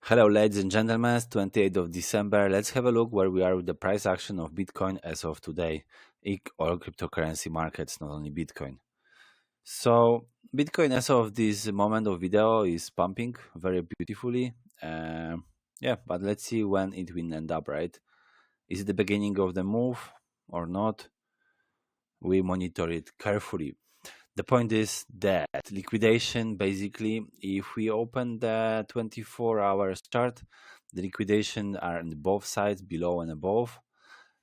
Hello, ladies and gentlemen, 28th of December. Let's have a look where we are with the price action of Bitcoin as of today. All cryptocurrency markets, not only Bitcoin. So, Bitcoin as of this moment of video is pumping very beautifully. But let's see when it will end up, right? Is it the beginning of the move or not? We monitor it carefully. The point is that liquidation, basically, if we open the 24-hour chart, the liquidation are on both sides, below and above.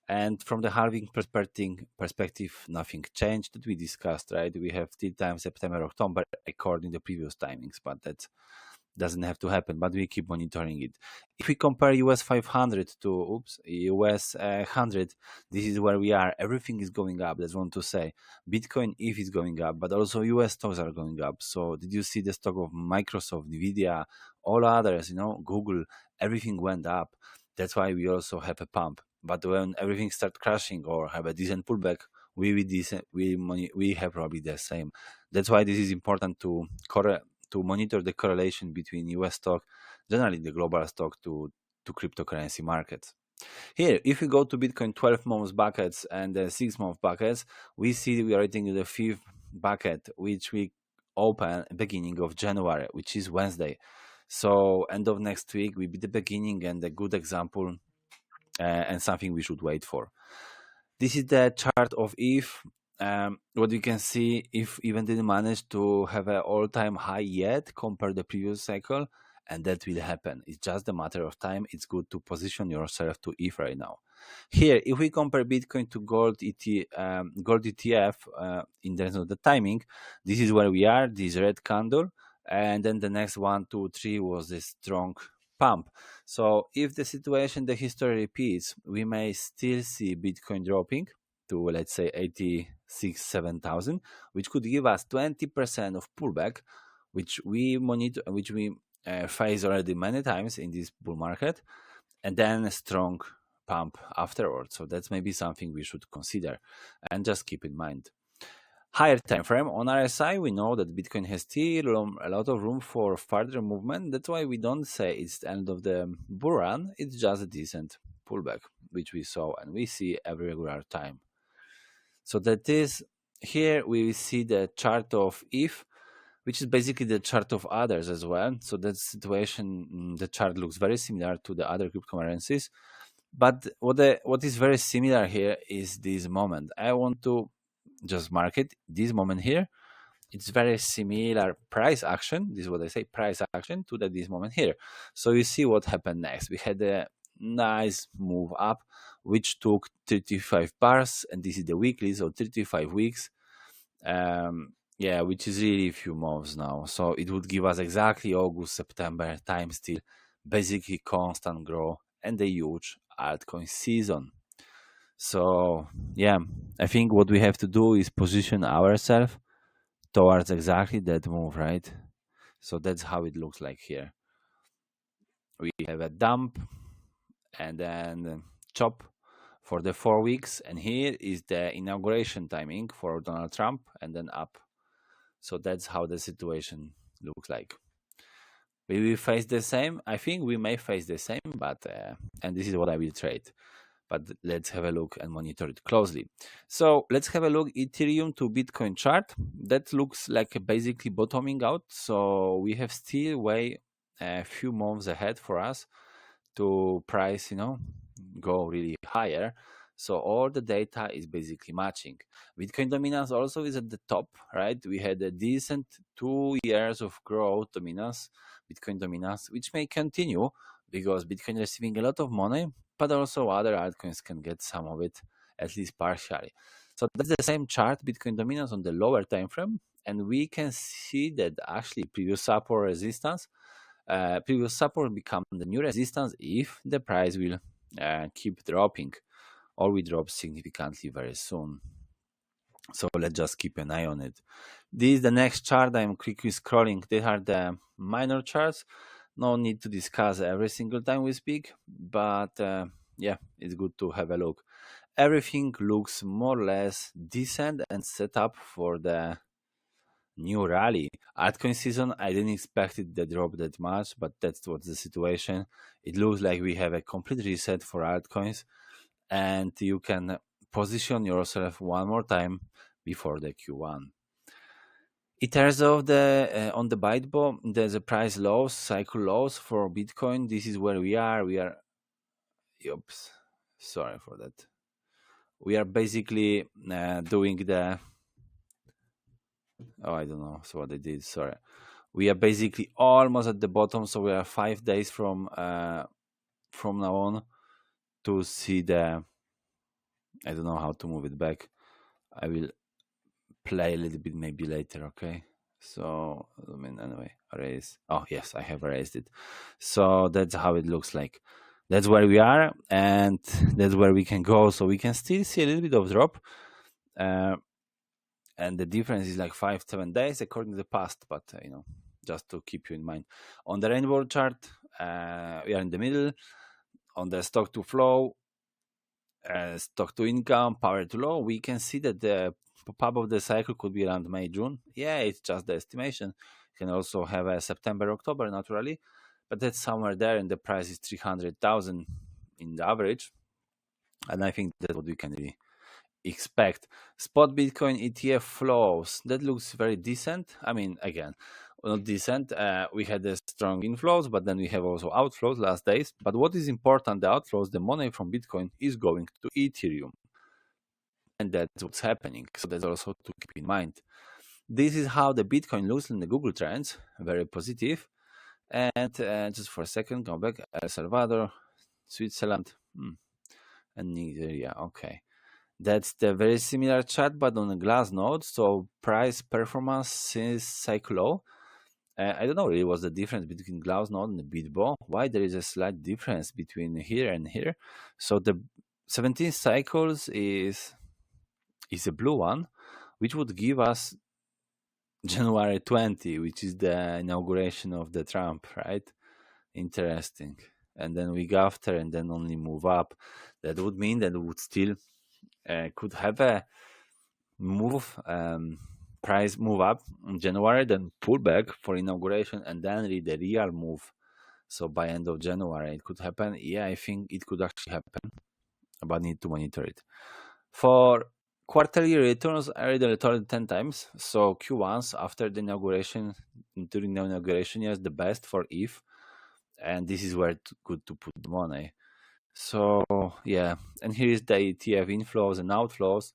And from the halving perspective, nothing changed that we discussed, right? We have till time September, October, according to previous timings, but that doesn't have to happen, but we keep monitoring it. If we compare US 500 to US 100, this is where we are. Everything is going up. That's what I want to say. Bitcoin, if it's going up, but also US stocks are going up. So did you see the stock of Microsoft, Nvidia, all others, Google, everything went up. That's why we also have a pump. But when everything starts crashing or have a decent pullback, we have probably the same. That's why this is important to monitor the correlation between US stock, generally the global stock, to cryptocurrency markets. Here, if we go to Bitcoin 12 months buckets and the 6 month buckets, we see we are hitting the fifth bucket, which we open beginning of January, which is Wednesday. So end of next week will be the beginning and a good example and something we should wait for. This is the chart of ETH. What you can see, if even didn't manage to have an all-time high yet compared to the previous cycle, and that will happen. It's just a matter of time. It's good to position yourself to ETH right now. Here, if we compare Bitcoin to gold ETF in terms of the timing, this is where we are, this red candle, and then the next 1, 2, 3 was a strong pump. So if the situation, the history repeats, we may still see Bitcoin dropping to, let's say, 86,000-7,000, which could give us 20% of pullback, which we monitor, which we face already many times in this bull market, and then a strong pump afterwards. So that's maybe something we should consider and just keep in mind. Higher time frame on RSI, we know that Bitcoin has still a lot of room for further movement. That's why we don't say it's the end of the bull run. It's just a decent pullback, which we saw and we see every regular time. So that is, here we see the chart of ETH, which is basically the chart of others as well. So that situation, the chart looks very similar to the other cryptocurrencies. But what is very similar here is this moment. I want to just mark it. This moment here, it's very similar price action. This is what I say, price action to this moment here. So you see what happened next. We had a nice move up, which took 35 bars, and this is the weekly, so 35 weeks. Which is really a few months now. So it would give us exactly August, September time still, basically constant growth and a huge altcoin season. So I think what we have to do is position ourselves towards exactly that move, right? So that's how it looks like here. We have a dump and then chop for the 4 weeks, and here is the inauguration timing for Donald Trump, and then up. So that's how the situation looks like. Will we face the same? I think we may face the same, but and this is what I will trade. But let's have a look and monitor it closely. So let's have a look Ethereum to Bitcoin chart. That looks like basically bottoming out. So we have still way a few months ahead for us to price, go really higher. So all the data is basically matching. Bitcoin dominance also is at the top, right? We had a decent 2 years of growth dominance, Bitcoin dominance, which may continue because Bitcoin is receiving a lot of money, but also other altcoins can get some of it, at least partially. So that's the same chart, Bitcoin dominance on the lower time frame, and we can see that actually previous support resistance, previous support become the new resistance if the price will keep dropping or we drop significantly very soon. So let's just keep an eye on it. This is the next chart. I'm quickly scrolling. These are the minor charts. No need to discuss every single time we speak, but it's good to have a look. Everything looks more or less decent and set up for the new rally. Altcoin season, I didn't expect it to drop that much, but that's what's the situation. It looks like we have a complete reset for altcoins, and you can position yourself one more time before the Q1. In terms of the on the ByteBo, there's a price lows, cycle lows for Bitcoin. This is where we are. Oops, sorry for that. We are basically doing the. Oh, I don't know. So what I did. Sorry. We are basically almost at the bottom. So we are 5 days from now on to see the. I don't know how to move it back. I will play a little bit maybe later. Okay. So I mean, anyway, erase. Oh yes, I have erased it. So that's how it looks like. That's where we are, and that's where we can go. So we can still see a little bit of drop, and the difference is like 5-7 days according to the past. But just to keep you in mind, on the rainbow chart, we are in the middle. On the stock to flow, stock to income, power to low, we can see that the pop of the cycle could be around May, June. Yeah, it's just the estimation. You can also have a September, October naturally, but that's somewhere there, and the price is 300,000 in the average, and I think that's what we can really expect. Spot Bitcoin ETF flows, that looks very decent. I mean, again, not decent. We had the strong inflows, but then we have also outflows last days. But what is important, the outflows, the money from Bitcoin is going to Ethereum. And that's what's happening. So that's also to keep in mind. This is how the Bitcoin looks in the Google Trends, very positive. And just for a second, go back, El Salvador, Switzerland, and Nigeria. Okay. That's the very similar chart, but on a Glassnode. So price performance since cycle low. I don't know really what's the difference between Glassnode and the BitBo. Why there is a slight difference between here and here. So the 17 cycles is a blue one, which would give us January 20, which is the inauguration of the Trump, right? Interesting. And then week after, and then only move up. That would mean that it would still could have a move, price move up in January, then pull back for inauguration, and then the real move. So by end of January, it could happen. Yeah, I think it could actually happen, but need to monitor it. For quarterly returns, I already returned 10 times. So Q1s after the inauguration, during the inauguration, yes, the best for ETH. And this is where it's good to put the money. So yeah, and here is the ETF inflows and outflows.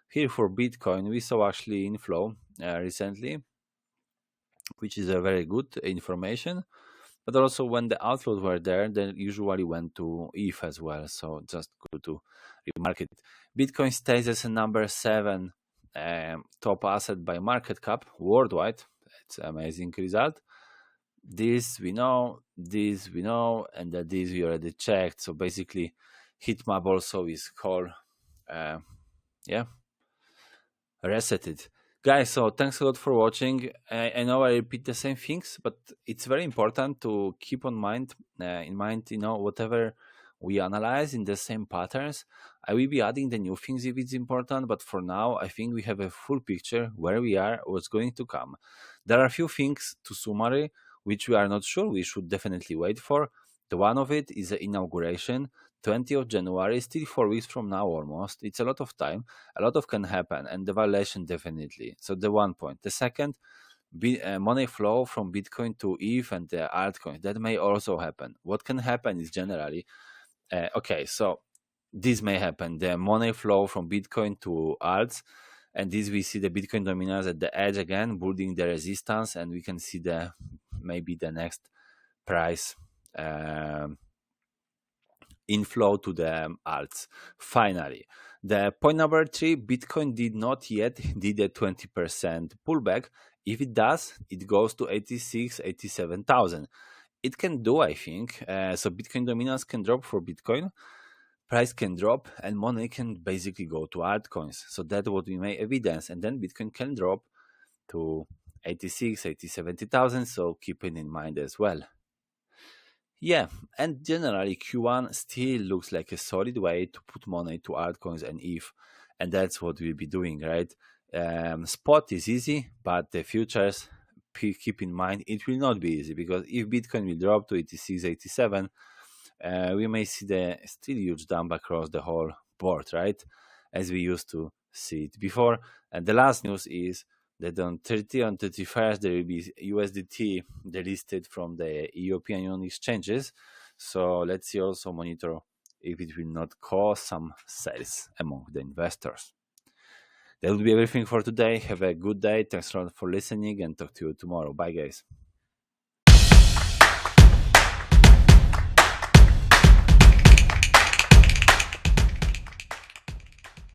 Here for Bitcoin, we saw actually inflow recently, which is a very good information. But also when the outflows were there, they usually went to ETH as well. So just good to remark it. Bitcoin stays as a number 7 top asset by market cap worldwide. It's an amazing result. This we know, and that this we already checked. So basically, heatmap also is called, resetted. Guys, so thanks a lot for watching. I know I repeat the same things, but it's very important to keep in mind, whatever we analyze in the same patterns. I will be adding the new things if it's important, but for now, I think we have a full picture where we are, what's going to come. There are a few things to summary which we are not sure. We should definitely wait for. The one of it is the inauguration, 20th of January, still 4 weeks from now almost. It's a lot of time. A lot of can happen, and the valuation definitely. So the one point. The second, money flow from Bitcoin to ETH and the altcoin. That may also happen. What can happen is generally, so this may happen. The money flow from Bitcoin to alts, and this we see the Bitcoin dominance at the edge again, building the resistance, and we can see maybe the next price inflow to the alts. Finally, the point number 3, Bitcoin did not yet did a 20% pullback. If it does, it goes to 87,000. It can do, I think. So Bitcoin dominance can drop for Bitcoin, price can drop, and money can basically go to altcoins. So that's what we may evidence, and then Bitcoin can drop to 70,000. So keep it in mind as well. Yeah, and generally Q1 still looks like a solid way to put money to altcoins and ETH, and that's what we'll be doing, right? Spot is easy, but the futures, keep in mind, it will not be easy, because if Bitcoin will drop to 86.87, we may see the still huge dump across the whole board, right? As we used to see it before. And the last news is that on 31st, there will be USDT delisted from the European Union exchanges. So let's see, also monitor if it will not cause some sales among the investors. That will be everything for today. Have a good day. Thanks a lot for listening, and talk to you tomorrow. Bye, guys.